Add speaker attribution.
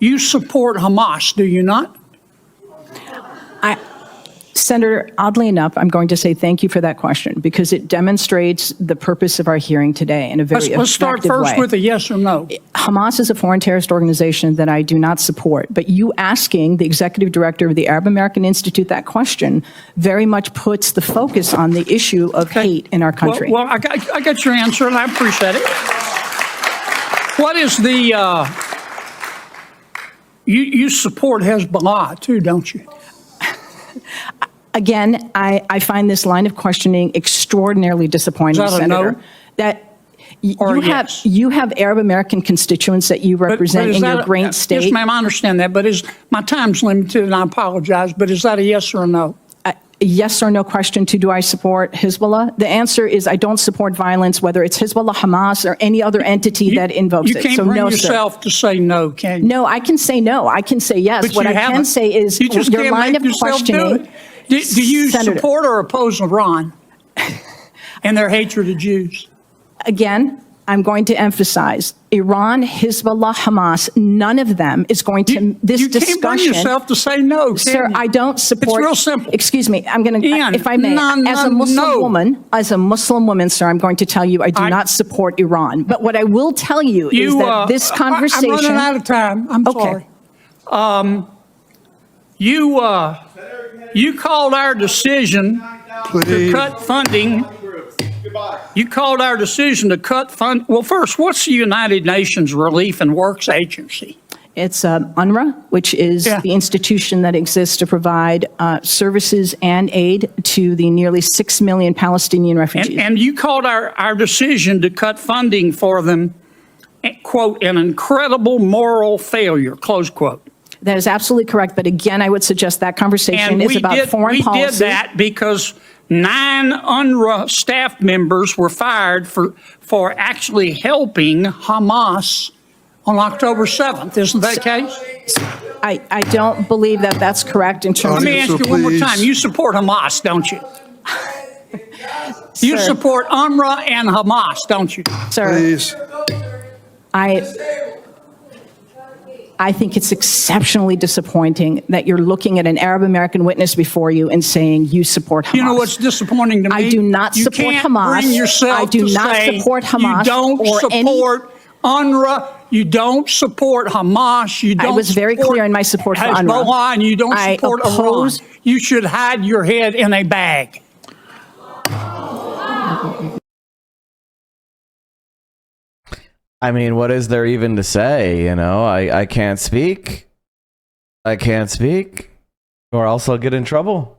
Speaker 1: you support Hamas, do you not?
Speaker 2: Senator, oddly enough, I'm going to say thank you for that question because it demonstrates the purpose of our hearing today in a very effective way.
Speaker 1: Let's start first with a yes or no.
Speaker 2: Hamas is a foreign terrorist organization that I do not support, but you asking the executive director of the Arab American Institute that question very much puts the focus on the issue of hate in our country.
Speaker 1: Well, I got your answer, and I appreciate it. What is the, you support Hezbollah too, don't you?
Speaker 2: Again, I find this line of questioning extraordinarily disappointing,
Speaker 1: Is that a
Speaker 2: Senator.
Speaker 1: no?
Speaker 2: That
Speaker 1: Or
Speaker 2: you have Arab American constituents that you represent
Speaker 1: is
Speaker 2: in
Speaker 1: that
Speaker 2: your great state.
Speaker 1: Yes, ma'am, I understand that, but my time's limited, and I apologize, but is that a yes or a no?
Speaker 2: A yes or no question to do I support Hezbollah? The answer is I don't support violence, whether it's Hezbollah, Hamas, or any other entity that invokes it.
Speaker 1: You can't
Speaker 2: So
Speaker 1: bring
Speaker 2: no,
Speaker 1: yourself to say no, can you?
Speaker 2: No, I can say no. I can say yes.
Speaker 1: But
Speaker 2: What
Speaker 1: you
Speaker 2: I
Speaker 1: haven't.
Speaker 2: can say is
Speaker 1: You just
Speaker 2: your
Speaker 1: can't
Speaker 2: line
Speaker 1: make
Speaker 2: of
Speaker 1: yourself do
Speaker 2: questioning.
Speaker 1: it. Do you
Speaker 2: Senator,
Speaker 1: support or oppose Iran and their hatred of Jews?
Speaker 2: Again, I'm going to emphasize Iran, Hezbollah, Hamas, none of them is going to, this
Speaker 1: you
Speaker 2: discussion.
Speaker 1: can't bring yourself to say no, can
Speaker 2: Sir,
Speaker 1: you?
Speaker 2: I don't support.
Speaker 1: It's real simple.
Speaker 2: Excuse me. I'm going to,
Speaker 1: Ian,
Speaker 2: if I may, as a Muslim woman, sir, I'm going to tell you I do not support Iran. But what I will tell you is that this conversation.
Speaker 1: I'm running out of time. I'm
Speaker 2: Okay.
Speaker 1: sorry. You called our decision to cut funding. You called our decision to cut fund. Well, first, what's the United Nations Relief and Works Agency?
Speaker 2: It's UNRWA, which is the institution that exists to provide services and aid to the nearly 6 million Palestinian refugees.
Speaker 1: And you called our decision to cut funding for them, quote, an incredible moral failure, close quote.
Speaker 2: That is absolutely correct. But again, I would suggest that conversation is about foreign policy.
Speaker 1: We did that because 9 UNRWA staff members were fired for actually helping Hamas on October 7th. Isn't that the case?
Speaker 2: I don't believe that that's correct in terms
Speaker 1: Let me ask you one more time. You support Hamas, don't you? You support UNRWA and Hamas, don't you?
Speaker 2: Sir,
Speaker 3: Please.
Speaker 2: I think it's exceptionally disappointing that you're looking at an Arab American witness before you and saying you support Hamas.
Speaker 1: You know what's disappointing to me?
Speaker 2: I do not support Hamas.
Speaker 1: Bring yourself
Speaker 2: I do
Speaker 1: to
Speaker 2: not
Speaker 1: say
Speaker 2: support Hamas.
Speaker 1: You don't
Speaker 2: or
Speaker 1: support UNRWA. You don't support Hamas. You don't.
Speaker 2: I was very clear in my support for UNRWA.
Speaker 1: Hezbollah, and you don't support Iran. You should hide your head in a bag.
Speaker 4: I mean, what is there even to say? You know, I can't speak. I can't speak, or else I'll get in trouble.